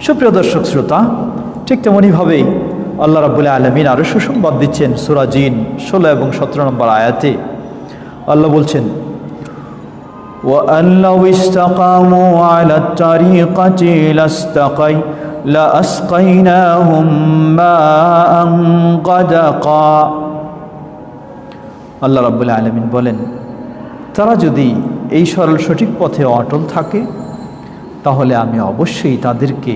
সুপ্রিয় দর্শক শ্রোতা, ঠিক তেমনইভাবেই আল্লাহ রাব্বুল আলামিন আরও সুসংবাদ দিচ্ছেন সূরা জিন 16 এবং 17 নম্বর আয়াতে। আল্লাহ বলছেন, وَأَنْ لَوْ اسْتَقَامُوا عَلَى الطَّرِيقَةِ لَأَسْقَيْنَاهُمْ مَاءً غَدَقًا। আল্লাহ রাব্বুল আলামিন বলেন, তারা যদি এই সরল সঠিক পথে অটল থাকে তাহলে আমি অবশ্যই তাদেরকে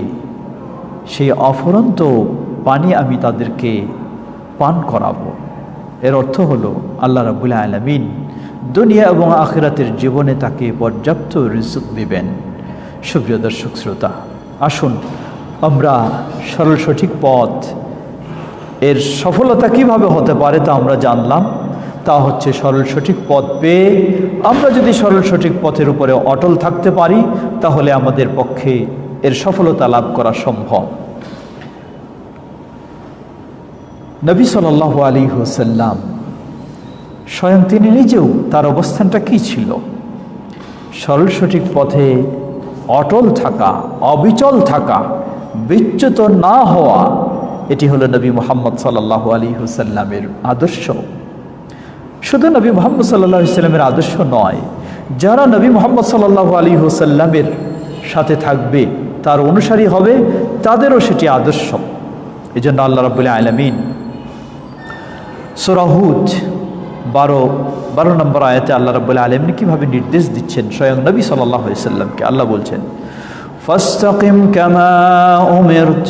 সেই অফুরন্ত পানি আমি তাদেরকে পান করাবো। এর অর্থ হলো আল্লাহ রাব্বুল আলামিন দুনিয়া এবং আখিরাতের জীবনে তাকে পর্যাপ্ত রিজক দিবেন। সুপ্রিয় দর্শক শ্রোতা, আসুন আমরা সরল সঠিক পথ এর সফলতা কিভাবে হতে পারে তা আমরা জানলাম। তা হচ্ছে সরল সঠিক পথ পেয়ে আমরা যদি সরল সঠিক পথের উপরে অটল থাকতে পারি তাহলে আমাদের পক্ষে এর সফলতা লাভ করা সম্ভব। নবী সাল্লাল্লাহু আলাইহি ওয়াসাল্লাম স্বয়ং তিনি নিজেও তার অবস্থানটা কী ছিল? সরল সঠিক পথে অটল থাকা, অবিচল থাকা, বিচ্যুত না হওয়া, এটি হলো নবী মুহাম্মদ সাল্লাল্লাহু আলাইহি ওয়াসাল্লামের আদর্শ। শুধু নবী মুহাম্মদ সাল্লাল্লাহু আলাইহি ওয়াসাল্লামের আদর্শ নয়, যারা নবী মুহাম্মদ সাল্লাল্লাহু আলাইহি ওয়াসাল্লামের সাথে থাকবে, তার অনুসারী হবে, তাদেরও সেটি আদর্শ। এই জন্য আল্লাহ রাব্বুল আলামিন সূরা হুদ 12 নম্বর আয়াতে আল্লাহ রাব্বুল আলামিন কিভাবে নির্দেশ দিচ্ছেন স্বয়ং নবী সাল্লাল্লাহু আলাইহি ওয়াসাল্লামকে। আল্লাহ বলছেন, ফাস্তাকিম কামা উমিরত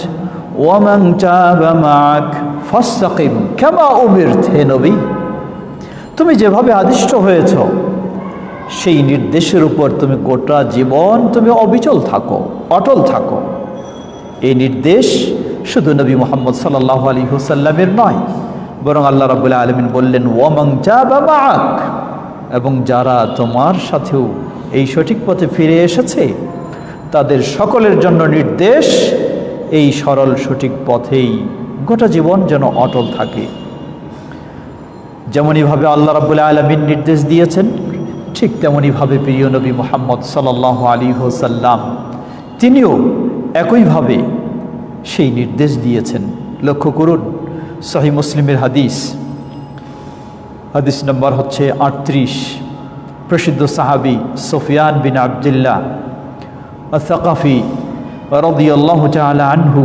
ওয়া মান তাবা মাআক ফাস্তাকিম কামা উমিরত। হে নবী, তুমি যেভাবে আদিষ্ট হয়েছ সেই নির্দেশের উপর তুমি গোটা জীবন তুমি অবিচল থাকো, অটল থাকো। এই নির্দেশ শুধু নবী মুহাম্মদ সাল্লাল্লাহু আলাইহি ওয়াসাল্লামের নয়, বরং আল্লাহ রাব্বুল আলামিন বললেন, ওয়া মান তাবা মাআক, এবং যারা তোমার সাথেও এই সঠিক পথে ফিরে এসেছে তাদের সকলের জন্য নির্দেশ এই সরল সঠিক পথেই গোটা জীবন যেন অটল থাকে। যেমনইভাবে আল্লাহ রাব্বুল আলামিন নির্দেশ দিয়েছেন, ঠিক তেমনইভাবে প্রিয় নবী মুহাম্মদ সাল্লাল্লাহু আলাইহি ওয়াসাল্লাম তিনিও একইভাবে সেই নির্দেশ দিয়েছেন। লক্ষ্য করুন, সহিহ মুসলিমের হাদিস নম্বর হচ্ছে 38। প্রসিদ্ধ সাহাবী সুফিয়ান বিন আব্দুল্লাহ আস-সাকাফি রাদিয়াল্লাহু তাআলা আনহু,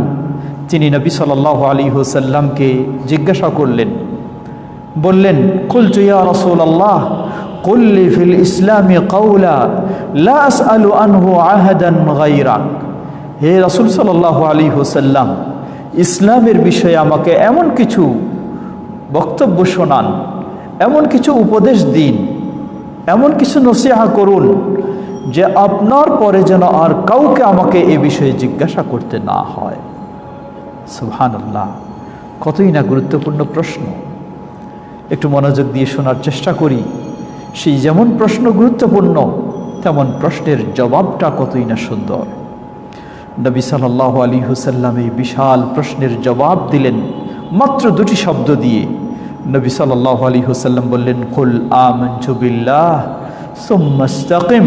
তিনি নবী সাল্লাল্লাহু আলাইহি ওয়াসাল্লামকে জিজ্ঞাসা করলেন, বললেন, কুলতু ইয়া রাসূলুল্লাহ কুল লি ফিল ইসলামি কাওলা লা আসআলু আনহু আহাদান গায়রাক। হে রাসূল সাল্লাল্লাহু আলাইহি ওয়াসাল্লাম, ইসলামের বিষয়ে আমাকে এমন কিছু বক্তব্য শোনান, এমন কিছু উপদেশ দিন, এমন কিছু নসিহা করুন যে আপনার পরে যেন আর কাউকে আমাকে এ বিষয়ে জিজ্ঞাসা করতে না হয়। সুবহানাল্লাহ, কতই না গুরুত্বপূর্ণ প্রশ্ন। একটু মনোযোগ দিয়ে শোনার চেষ্টা করি। সেই যেমন প্রশ্ন গুরুত্বপূর্ণ, তেমন প্রশ্নের জবাবটা কতই না সুন্দর। নবী সাল্লাল্লাহু আলাইহি ওয়াসাল্লাম এই বিশাল প্রশ্নের জবাব দিলেন মাত্র দুটি শব্দ দিয়ে। নবী সাল্লাল্লাহু আলাইহি ওয়াসাল্লাম বললেন, কুল আমানতু বিল্লাহ সুম্মা ইসতাকিম।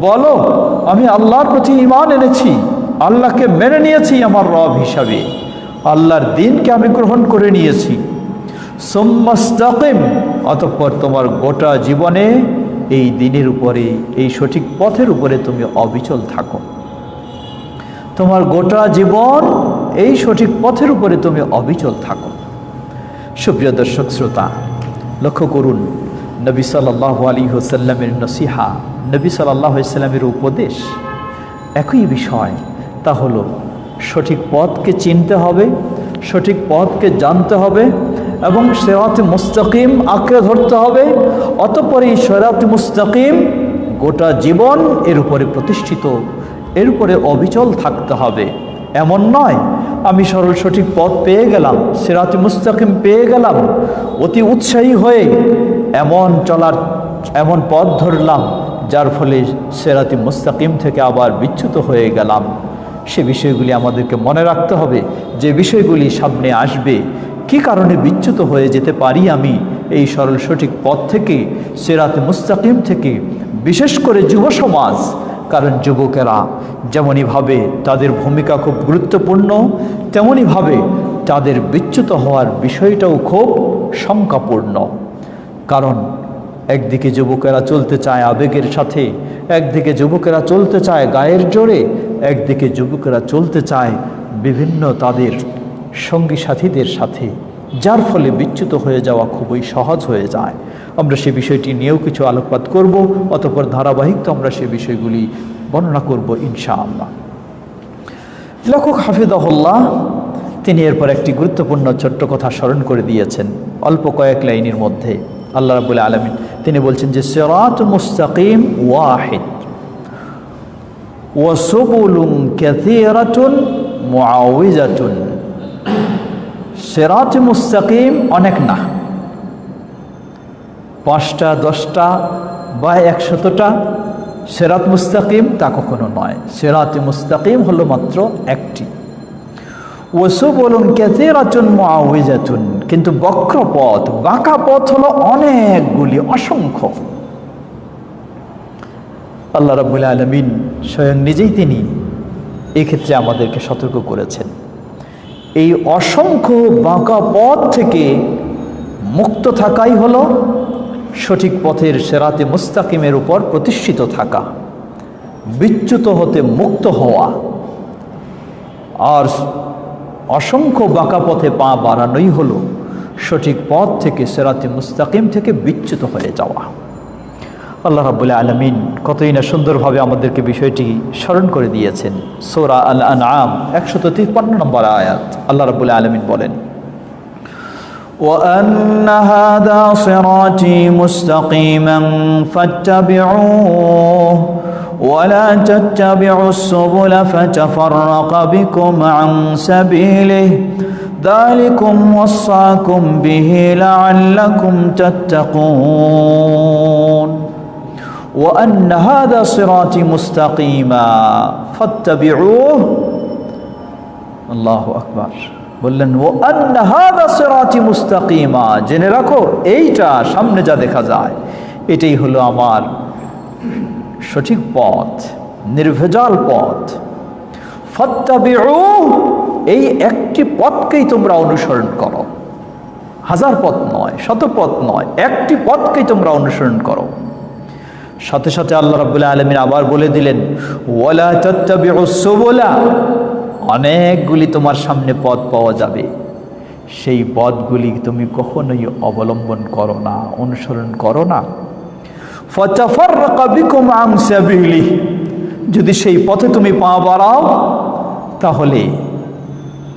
বলো, আমি আল্লাহর প্রতি ঈমান এনেছি, আল্লাহকে মেনে নিয়েছি আমার রব হিসাবে, আল্লাহর দ্বীনকে আমি গ্রহণ করে নিয়েছি। সুম্মা ইসতাকিম, অতঃপর তোমার গোটা জীবনে এই দ্বীনের উপরে, এই সঠিক পথের উপরে তুমি অবিচল থাকো। তোমার গোটা জীবন এই সঠিক পথের উপরে তুমি অবিচল থাকো। সুপ্রিয় দর্শক শ্রোতা, লক্ষ্য করুন, নবী সাল্লাল্লাহু আলাইহি ওয়াসাল্লামের নসিহা, নবী সাল্লাল্লাহু আলাইহি ওয়াসাল্লামের উপদেশ একই বিষয়। তা হলো সঠিক পথকে চিনতে হবে, সঠিক পথকে জানতে হবে এবং সিরাতে মুস্তাকিম আঁকড়ে ধরতে হবে। অতঃপর এই সিরাতে মুস্তাকিম গোটা জীবন এর উপরে প্রতিষ্ঠিত, এর উপরে অবিচল থাকতে হবে। এমন নয় আমি সরল সঠিক পথ পেয়ে গেলাম, সিরাতে মুস্তাকিম পেয়ে গেলাম, অতি উৎসাহী হয়ে এমন পথ ধরলাম যার ফলে সিরাতে মুস্তাকিম থেকে আবার বিচ্যুত হয়ে গেলাম। সে বিষয়গুলি আমাদেরকে মনে রাখতে হবে, যে বিষয়গুলি সামনে আসবে, কি কারণে বিচ্যুত হয়ে যেতে পারি আমি এই সরল সঠিক পথ থেকে, সিরাতে মুস্তাকিম থেকে। বিশেষ করে যুব সমাজ, কারণ যুবকেরা যেমনইভাবে তাদের ভূমিকা খুব গুরুত্বপূর্ণ, তেমনইভাবে তাদের বিচ্যুত হওয়ার বিষয়টাও খুব শঙ্কাপূর্ণ। কারণ একদিকে যুবকেরা চলতে চায় আবেগের সাথে, একদিকে যুবকেরা চলতে চায় গায়ের জোরে, একদিকে যুবকেরা চলতে চায় বিভিন্ন তাদের সঙ্গী সাথীদের সাথে, যার ফলে বিচ্যুত হয়ে যাওয়া খুবই সহজ হয়ে যায়। আমরা সে বিষয়টি নিয়েও কিছু আলোকপাত করব, অতঃপর ধারাবাহিক আমরা সে বিষয়গুলি বর্ণনা করব ইনশাআল্লাহ। লেখক হাফিজাহুল্লাহ তিনি এরপর একটি গুরুত্বপূর্ণ ছোট্ট কথা স্মরণ করে দিয়েছেন অল্প কয়েক লাইনের মধ্যে। আল্লাহ রাব্বুল আলামিন তিনি বলছেন যে সিরাতুল মুস্তাকিম ওয়াহিদ ওয়া সুবুলুন কাসীরাতুন মুআউইজাতুন। সিরাত মুস্তাকিম অনেক না, 5টা 10টা বা 100টা সিরাত মুস্তাকিম তা কখনো নয়। সিরাত মুস্তাকিম হলো মাত্র একটি। ওয়া সুবুলুন কাসীরাতুন মুআউইজাতুন, কিন্তু বক্র পথ, বাঁকা পথ হলো অনেকগুলি, অসংখ্য। আল্লাহ রাব্বুল আলামিন স্বয়ং নিজেই তিনি এই ক্ষেত্রে আমাদেরকে সতর্ক করেছেন। এই অসংখ্য বাঁকা পথ থেকে মুক্ত থাকাই হলো সঠিক পথের সিরাতে মুস্তাকিমের উপর প্রতিষ্ঠিত থাকা, বিচ্যুত হতে মুক্ত হওয়া। আর অসংখ্য বাঁকা পথে পা বাড়ানোই হলো সঠিক পথ থেকে, সিরাতে মুস্তাকিম থেকে বিচ্যুত হয়ে যাওয়া। আল্লাহ রাব্বুল আলামিন কতই না সুন্দরভাবে আমাদেরকে বিষয়টি স্মরণ করে দিয়েছেন। সূরা আল আনআম 153 নম্বর আয়াত আল্লাহ রাব্বুল আলামিন বলেন, وَأَنَّ هَذَا صِرَاطِي مُسْتَقِيمًا فَاتَّبِعُوهُ وَلَا تَتَّبِعُوا السُّبُلَ فَتَفَرَّقَ بِكُمْ عَنْ سَبِيلِهِ ذَلِكُمْ وَصَّاكُمْ بِهِ لَعَلَّكُمْ تَتَّقُونَ وَأَنَّ هَذَا صِرَاطِي مُسْتَقِيمًا فَاتَّبِعُوهُ। আল্লাহু আকবার। বললেন وَأَنَّ هَذَا صِرَاطِي مُسْتَقِيمًا, জেনে রাখো এইটা সামনে যা দেখা যায় এটাই হলো আমার সঠিক পথ, নির্ভেজাল পথ। ফাত্তাবিউহ, এই একটি পথকেই তোমরা অনুসরণ করো, হাজার পথ নয়, শত পথ নয়, একটি পথকেই তোমরা অনুসরণ করো। সাথে সাথে আল্লাহ রাব্বুল আলামিন আবার বলে দিলেন ওয়ালা তাত্তাবিউস সুবুলা, অনেকগুলি তোমার সামনে পথ পাওয়া যাবে, সেই পথগুলি তুমি কখনোই অবলম্বন করো না, অনুসরণ করো না। ফাতাফাররাকা বিকুম আন সাবিলিহ, যদি সেই পথে তুমি পা বাড়াও তাহলে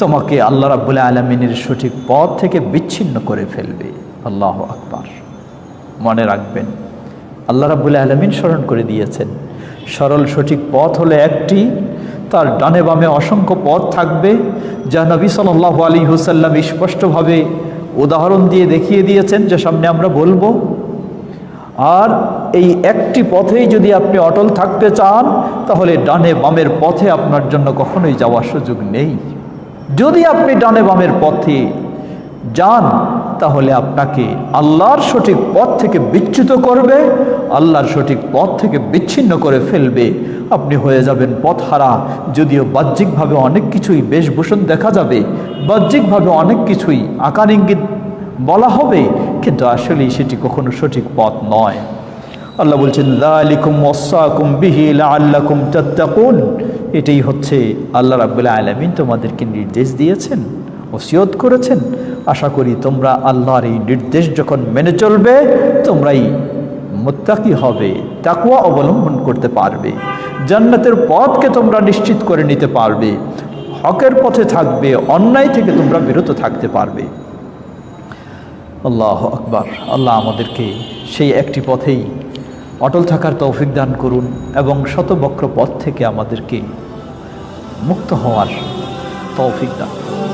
তোমাকে আল্লাহ রাব্বুল আলামিনের সঠিক পথ থেকে বিচ্ছিন্ন করে ফেলবে। আল্লাহু আকবার। মনে রাখবেন আল্লাহ রাব্বুল আলামিন স্মরণ করে দিয়েছেন সরল সঠিক পথ হলো একটি, তার ডানে বামে অসংখ্য পথ থাকবে, যা নবী সাল্লাল্লাহু আলাইহি ওয়াসাল্লাম স্পষ্টভাবে উদাহরণ দিয়ে দেখিয়ে দিয়েছেন, যে সামনে আমরা বলবো। আর এই একটি পথেই যদি আপনি অটল থাকতে চান তাহলে ডানে বামের পথে আপনার জন্য কখনোই যাওয়ার সুযোগ নেই। যদি আপনি ডানে বামের পথে যান তাহলে আপনাকে আল্লাহর সঠিক পথ থেকে বিচ্যুত করবে, আল্লাহর সঠিক পথ থেকে বিচ্ছিন্ন করে ফেলবে। আপনি হয়ে যাবেন পথহারা। যদিও বাহ্যিকভাবে অনেক কিছুই বেশভূষণ দেখা যাবে, বাহ্যিকভাবে অনেক কিছুই আকার ইঙ্গিত বলা হবে, কিন্তু আসলেই সেটি কখনো সঠিক পথ নয়। আল্লাহ বলছেন যালিকুম ওয়াসাকুম বিহি লাআল্লাকুম তাত্তাকুন, এটাই হচ্ছে আল্লাহ রাব্বুল আলামিন তোমাদেরকে নির্দেশ দিয়েছেন, ওসিয়ত করেছেন। আশা করি তোমরা আল্লাহর এই নির্দেশ যখন মেনে চলবে তোমরাই মুত্তাকি হবে, তাকওয়া অবলম্বন করতে পারবে, জান্নাতের পথকে তোমরা নিশ্চিত করে নিতে পারবে, হকের পথে থাকবে, অন্যায় থেকে তোমরা বিরত থাকতে পারবে। আল্লাহু আকবার। আল্লাহ আমাদেরকে সেই একটি পথেই অটল থাকার তৌফিক দান করুন এবং শতবক্র পথ থেকে আমাদেরকে মুক্ত হওয়ার তৌফিক দান করুন।